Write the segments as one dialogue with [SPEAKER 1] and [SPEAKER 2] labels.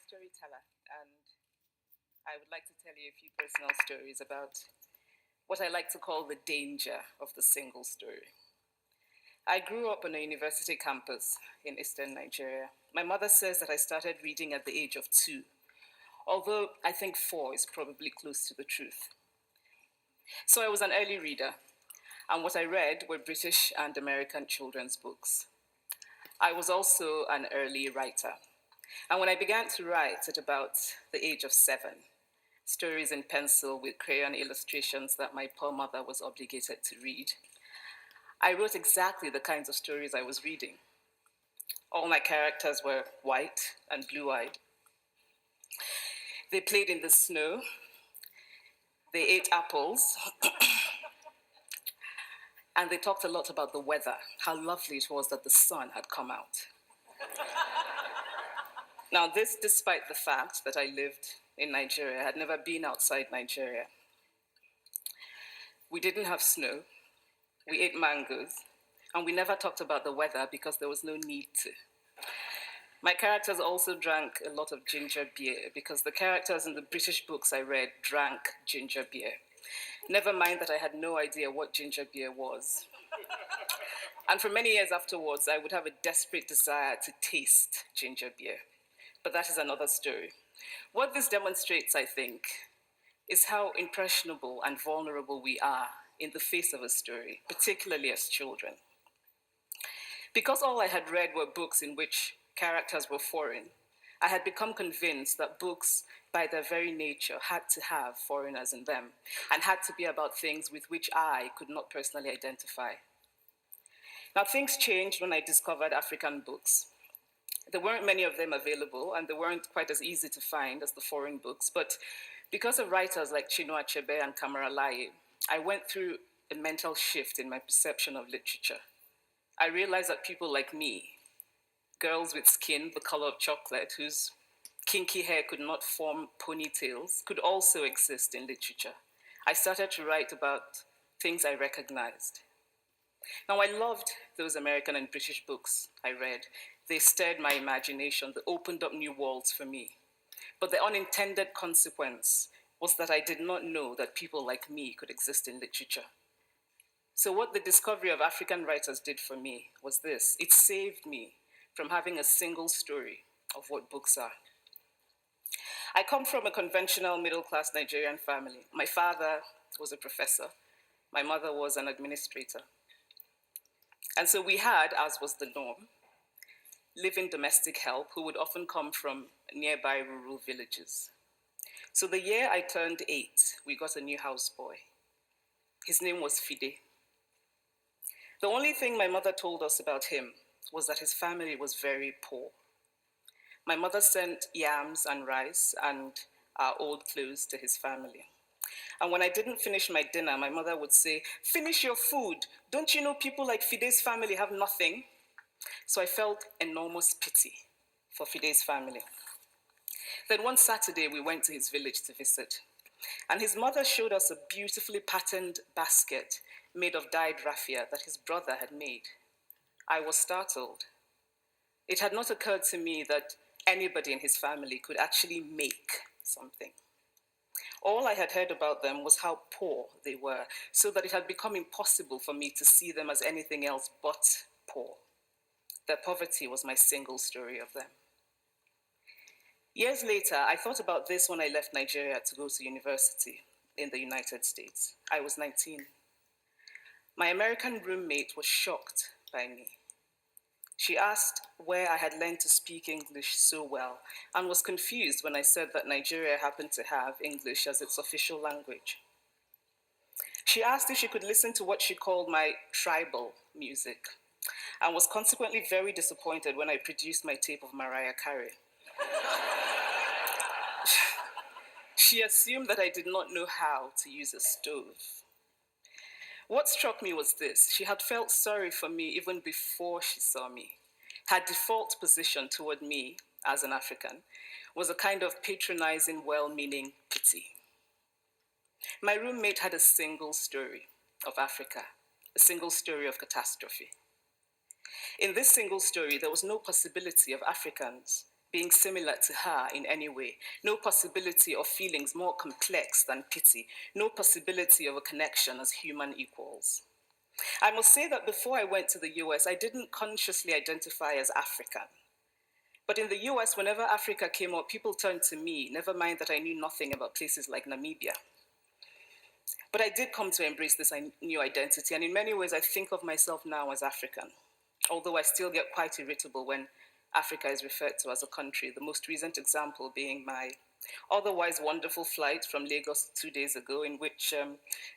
[SPEAKER 1] storyteller, and I would like to tell you a few personal stories about what I like to call the danger of the single story. I grew up on a university campus in eastern Nigeria. My mother says that I started reading at the age of 2, although I think 4 is probably close to the truth. So I was an early reader, and what I read were British and American children's books. I was also an early writer. And when I began to write at about the age of 7, stories in pencil with crayon illustrations that my poor mother was obligated to read, I wrote exactly the kinds of stories I was reading. All my characters were white and blue-eyed. They played in the snow. They ate apples. And they talked a lot about the weather, how lovely it was that the sun had come out. Now, this despite the fact that I lived in Nigeria. I had never been outside Nigeria. We didn't have snow. We ate mangoes. And we never talked about the weather because there was no need to. My characters also drank a lot of ginger beer because the characters in the British books I read drank ginger beer. Never mind that I had no idea what ginger beer was. And for many years afterwards, I would have a desperate desire to taste ginger beer. But that is another story. What this demonstrates, I think, is how impressionable and vulnerable we are in the face of a story, particularly as children. Because all I had read were books in which characters were foreign, I had become convinced that books, by their very nature, had to have foreigners in them and had to be about things with which I could not personally identify. Now, things changed when I discovered African books. There weren't many of them available, and they weren't quite as easy to find as the foreign books, but because of writers like Chinua Achebe and Kamara Laye, I went through a mental shift in my perception of literature. I realized that people like me, girls with skin the color of chocolate, whose kinky hair could not form ponytails, could also exist in literature. I started to write about things I recognized. Now, I loved those American and British books I read. They stirred my imagination. They opened up new worlds for me. But the unintended consequence was that I did not know that people like me could exist in literature. So what the discovery of African writers did for me was this. It saved me from having a single story of what books are. I come from a conventional middle-class Nigerian family. My father was a professor. My mother was an administrator. And so we had, as was the norm, living domestic help who would often come from nearby rural villages. So the year I turned 8, we got a new houseboy. His name was Fide. The only thing my mother told us about him was that his family was very poor. My mother sent yams and rice and our old clothes to his family. And when I didn't finish my dinner, my mother would say, "Finish your food. Don't you know people like Fide's family have nothing?" So I felt enormous pity for Fide's family. Then one Saturday, we went to his village to visit. And his mother showed us a beautifully patterned basket made of dyed raffia that his brother had made. I was startled. It had not occurred to me that anybody in his family could actually make something. All I had heard about them was how poor they were, so that it had become impossible for me to see them as anything else but poor. Their poverty was my single story of them. Years later, I thought about this when I left Nigeria to go to university in the United States. I was 19. My American roommate was shocked by me. She asked where I had learned to speak English so well and was confused when I said that Nigeria happened to have English as its official language. She asked if she could listen to what she called my tribal music and was consequently very disappointed when I produced my tape of Mariah Carey. She assumed that I did not know how to use a stove. What struck me was this. She had felt sorry for me even before she saw me. Her default position toward me as an African was a kind of patronizing, well-meaning pity. My roommate had a single story of Africa, a single story of catastrophe. In this single story, there was no possibility of Africans being similar to her in any way, no possibility of feelings more complex than pity, no possibility of a connection as human equals. I must say that before I went to the US, I didn't consciously identify as African. But in the US, whenever Africa came up, people turned to me, never mind that I knew nothing about places like Namibia. But I did come to embrace this new identity, and in many ways, I think of myself now as African, although I still get quite irritable when Africa is referred to as a country, the most recent example being my otherwise wonderful flight from Lagos 2 days ago, in which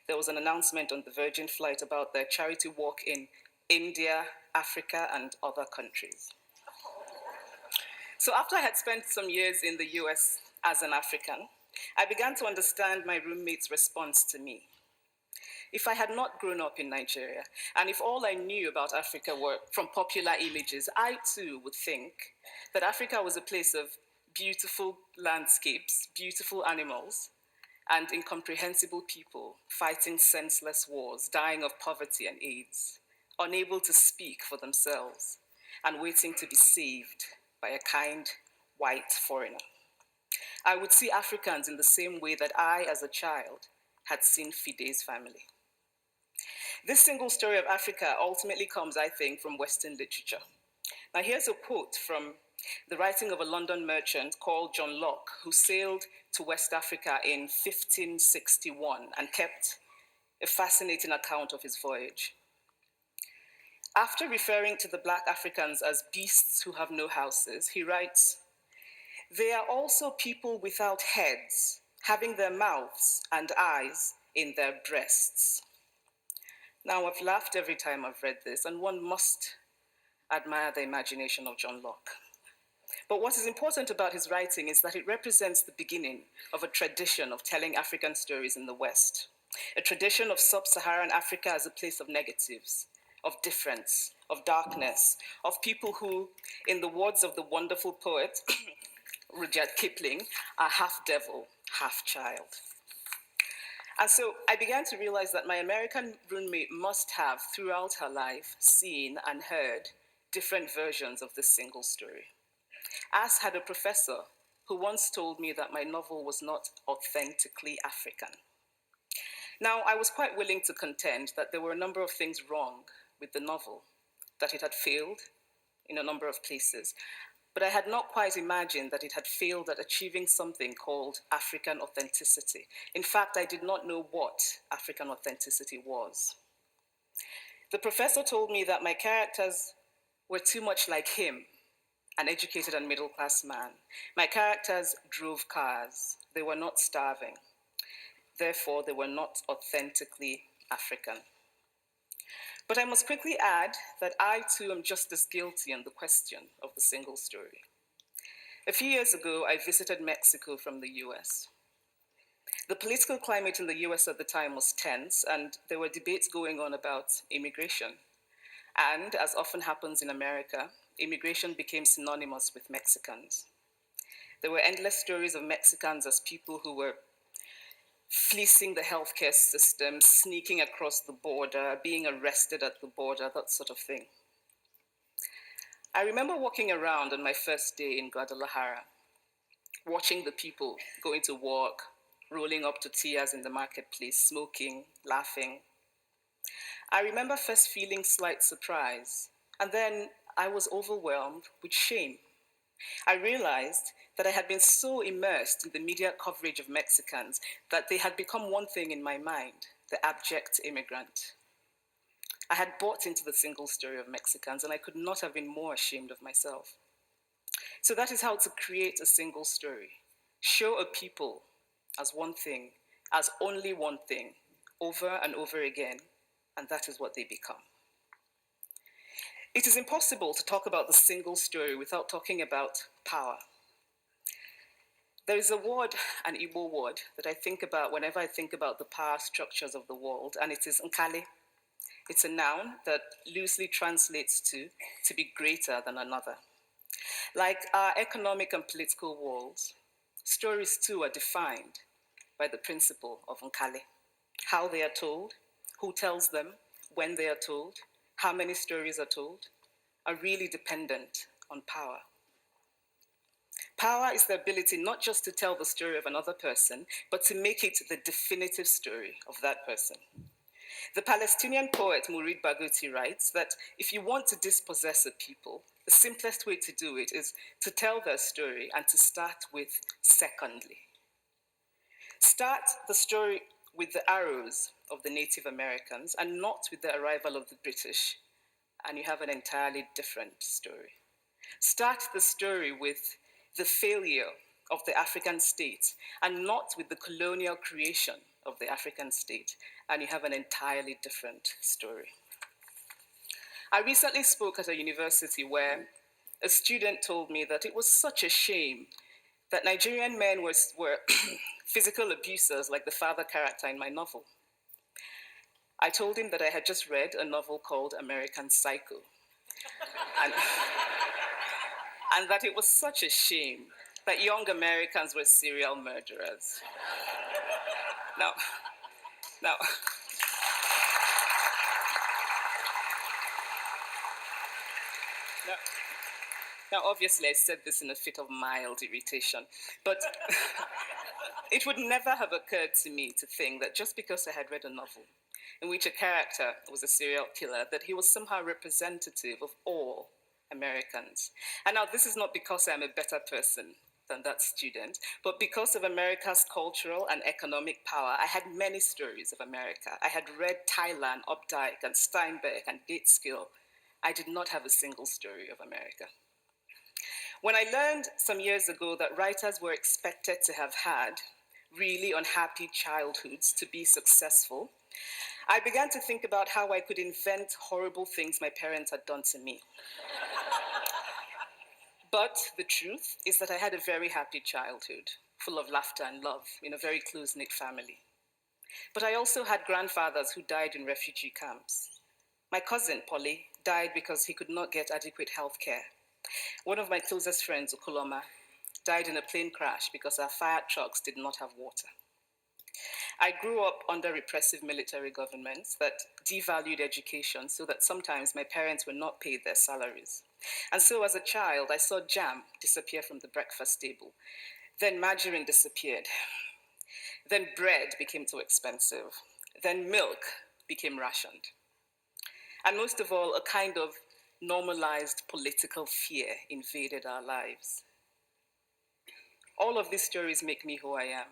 [SPEAKER 1] there was an announcement on the Virgin flight about their charity walk in India, Africa, and other countries. So after I had spent some years in the US as an African, I began to understand my roommate's response to me. If I had not grown up in Nigeria, and if all I knew about Africa were from popular images, I too would think that Africa was a place of beautiful landscapes, beautiful animals, and incomprehensible people fighting senseless wars, dying of poverty and AIDS, unable to speak for themselves, and waiting to be saved by a kind white foreigner. I would see Africans in the same way that I, as a child, had seen Fide's family. This single story of Africa ultimately comes, I think, from Western literature. Now, here's a quote from the writing of a London merchant called John Locke, who sailed to West Africa in 1561 and kept a fascinating account of his voyage. After referring to the Black Africans as beasts who have no houses, he writes, "They are also people without heads, having their mouths and eyes in their breasts." Now, I've laughed every time I've read this, and one must admire the imagination of John Locke. But what is important about his writing is that it represents the beginning of a tradition of telling African stories in the West, a tradition of sub-Saharan Africa as a place of negatives, of difference, of darkness, of people who, in the words of the wonderful poet Rudyard Kipling, are half devil, half child. And so I began to realize that my American roommate must have, throughout her life, seen and heard different versions of this single story. As had a professor who once told me that my novel was not authentically African. Now, I was quite willing to contend that there were a number of things wrong with the novel, that it had failed in a number of places, but I had not quite imagined that it had failed at achieving something called African authenticity. In fact, I did not know what African authenticity was. The professor told me that my characters were too much like him, an educated and middle-class man. My characters drove cars. They were not starving. Therefore, they were not authentically African. But I must quickly add that I too am just as guilty on the question of the single story. A few years ago, I visited Mexico from the US. The political climate in the US at the time was tense, and there were debates going on about immigration. And, as often happens in America, immigration became synonymous with Mexicans. There were endless stories of Mexicans as people who were fleecing the healthcare system, sneaking across the border, being arrested at the border, that sort of thing. I remember walking around on my first day in Guadalajara, watching the people going to work, rolling up tortillas in the marketplace, smoking, laughing. I remember first feeling slight surprise, and then I was overwhelmed with shame. I realized that I had been so immersed in the media coverage of Mexicans that they had become one thing in my mind, the abject immigrant. I had bought into the single story of Mexicans, and I could not have been more ashamed of myself. So that is how to create a single story. Show a people as one thing, as only one thing, over and over again, and that is what they become. It is impossible to talk about the single story without talking about power. There is a word, an Igbo word, that I think about whenever I think about the power structures of the world, and it is nkale. It's a noun that loosely translates to be greater than another. Like our economic and political worlds, stories too are defined by the principle of nkale. How they are told, who tells them, when they are told, how many stories are told, are really dependent on power. Power is the ability not just to tell the story of another person, but to make it the definitive story of that person. The Palestinian poet Mourid Barghouti writes that if you want to dispossess a people, the simplest way to do it is to tell their story and to start with secondly. Start the story with the arrows of the Native Americans and not with the arrival of the British, and you have an entirely different story. Start the story with the failure of the African state and not with the colonial creation of the African state, and you have an entirely different story. I recently spoke at a university where a student told me that it was such a shame that Nigerian men were physical abusers like the father character in my novel. I told him that I had just read a novel called American Psycho, and that it was such a shame that young Americans were serial murderers. Now, obviously, I said this in a fit of mild irritation, but it would never have occurred to me to think that just because I had read a novel in which a character was a serial killer, that he was somehow representative of all Americans. And now, this is not because I'm a better person than that student, but because of America's cultural and economic power, I had many stories of America. I had read Tylan, Updike, and Steinbeck, and Gateskill. I did not have a single story of America. When I learned some years ago that writers were expected to have had really unhappy childhoods to be successful, I began to think about how I could invent horrible things my parents had done to me. But the truth is that I had a very happy childhood, full of laughter and love, in a very close-knit family. But I also had grandfathers who died in refugee camps. My cousin, Polly, died because he could not get adequate health care. One of my closest friends, Ukuloma, died in a plane crash because our fire trucks did not have water. I grew up under repressive military governments that devalued education so that sometimes my parents were not paid their salaries. And so as a child, I saw jam disappear from the breakfast table. Then margarine disappeared. Then bread became too expensive. Then milk became rationed. And most of all, a kind of normalized political fear invaded our lives. All of these stories make me who I am.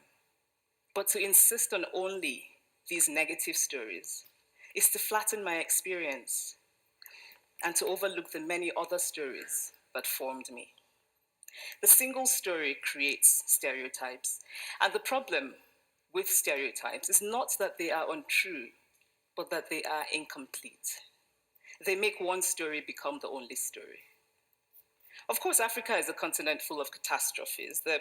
[SPEAKER 1] But to insist on only these negative stories is to flatten my experience and to overlook the many other stories that formed me. The single story creates stereotypes, and the problem with stereotypes is not that they are untrue, but that they are incomplete. They make one story become the only story. Of course, Africa is a continent full of catastrophes, the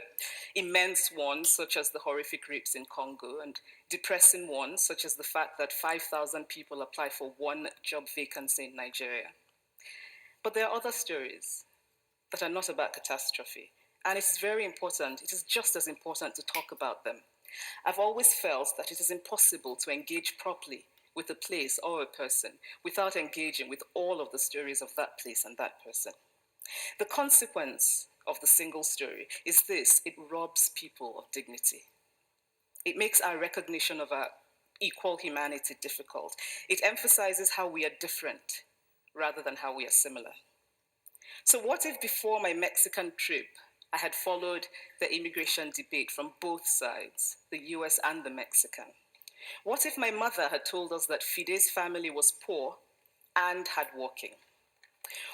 [SPEAKER 1] immense ones, such as the horrific rapes in Congo, and depressing ones, such as the fact that 5,000 people apply for one job vacancy in Nigeria. But there are other stories that are not about catastrophe, and it is very important, it is just as important to talk about them. I've always felt that it is impossible to engage properly with a place or a person without engaging with all of the stories of that place and that person. The consequence of the single story is this: it robs people of dignity. It makes our recognition of our equal humanity difficult. It emphasizes how we are different rather than how we are similar. So what if before my Mexican trip, I had followed the immigration debate from both sides, the US and the Mexican? What if my mother had told us that Fide's family was poor and hardworking?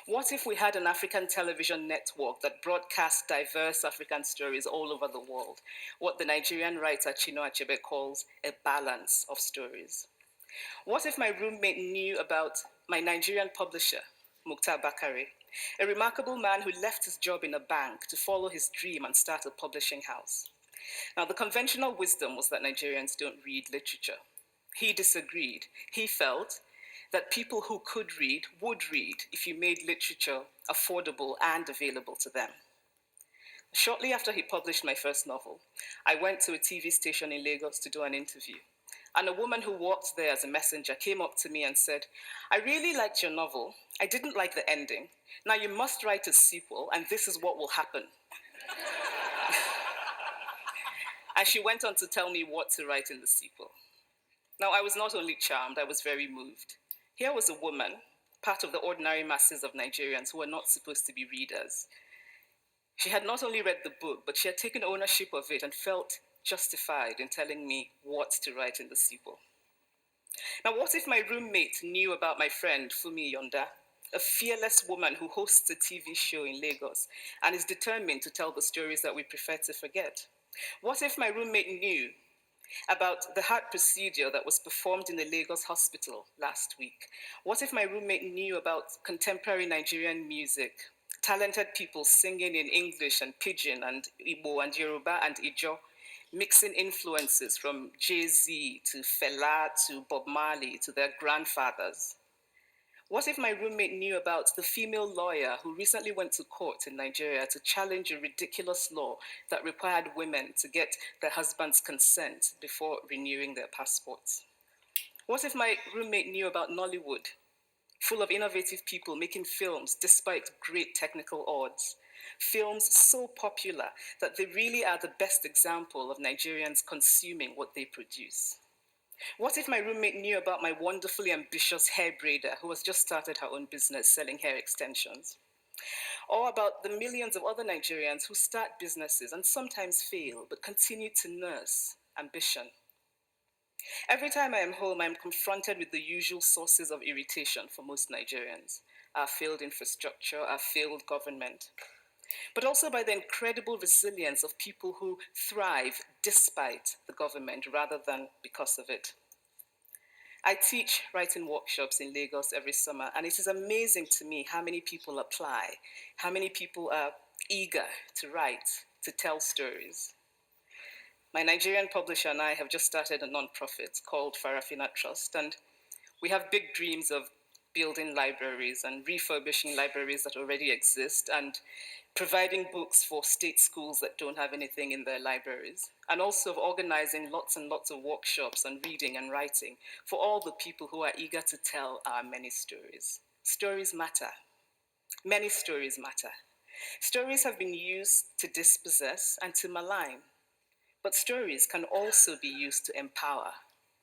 [SPEAKER 1] What if we had an African television network that broadcast diverse African stories all over the world, what the Nigerian writer Chinua Achebe calls a balance of stories? What if my roommate knew about my Nigerian publisher, Mukhtar Bakare, a remarkable man who left his job in a bank to follow his dream and start a publishing house? Now, the conventional wisdom was that Nigerians don't read literature. He disagreed. He felt that people who could read would read if you made literature affordable and available to them. Shortly after he published my first novel, I went to a TV station in Lagos to do an interview. And a woman who worked there as a messenger came up to me and said, "I really liked your novel. I didn't like the ending. Now you must write a sequel, and this is what will happen." And she went on to tell me what to write in the sequel. Now, I was not only charmed, I was very moved. Here was a woman, part of the ordinary masses of Nigerians who were not supposed to be readers. She had not only read the book, but she had taken ownership of it and felt justified in telling me what to write in the sequel. Now, what if my roommate knew about my friend, Fumi Yonda, a fearless woman who hosts a TV show in Lagos and is determined to tell the stories that we prefer to forget? What if my roommate knew about the heart procedure that was performed in the Lagos hospital last week? What if my roommate knew about contemporary Nigerian music, talented people singing in English and Pidgin and Igbo and Yoruba and Ijo, mixing influences from Jay-Z to Fela to Bob Marley to their grandfathers? What if my roommate knew about the female lawyer who recently went to court in Nigeria to challenge a ridiculous law that required women to get their husband's consent before renewing their passports? What if my roommate knew about Nollywood, full of innovative people making films despite great technical odds? Films so popular that they really are the best example of Nigerians consuming what they produce. What if my roommate knew about my wonderfully ambitious hair braider who has just started her own business selling hair extensions? Or about the millions of other Nigerians who start businesses and sometimes fail, but continue to nurse ambition? Every time I am home, I am confronted with the usual sources of irritation for most Nigerians: our failed infrastructure, our failed government, but also by the incredible resilience of people who thrive despite the government rather than because of it. I teach writing workshops in Lagos every summer, and it is amazing to me how many people apply, how many people are eager to write, to tell stories. My Nigerian publisher and I have just started a nonprofit called Farafina Trust, and we have big dreams of building libraries and refurbishing libraries that already exist and providing books for state schools that don't have anything in their libraries, and also of organizing lots and lots of workshops on reading and writing for all the people who are eager to tell our many stories. Stories matter. Many stories matter. Stories have been used to dispossess and to malign, but stories can also be used to empower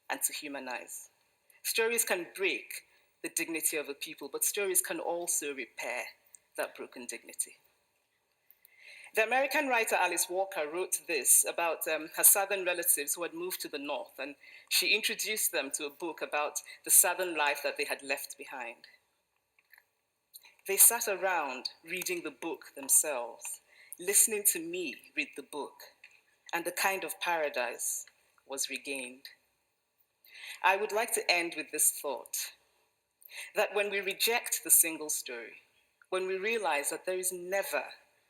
[SPEAKER 1] and to humanize. Stories can break the dignity of a people, but stories can also repair that broken dignity. The American writer Alice Walker wrote this about her southern relatives who had moved to the north, and she introduced them to a book about the southern life that they had left behind. They sat around reading the book themselves, listening to me read the book, and the kind of paradise was regained. I would like to end with this thought, that when we reject the single story, when we realize that there is never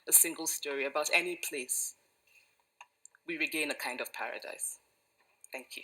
[SPEAKER 1] a single story about any place, we regain a kind of paradise. Thank you.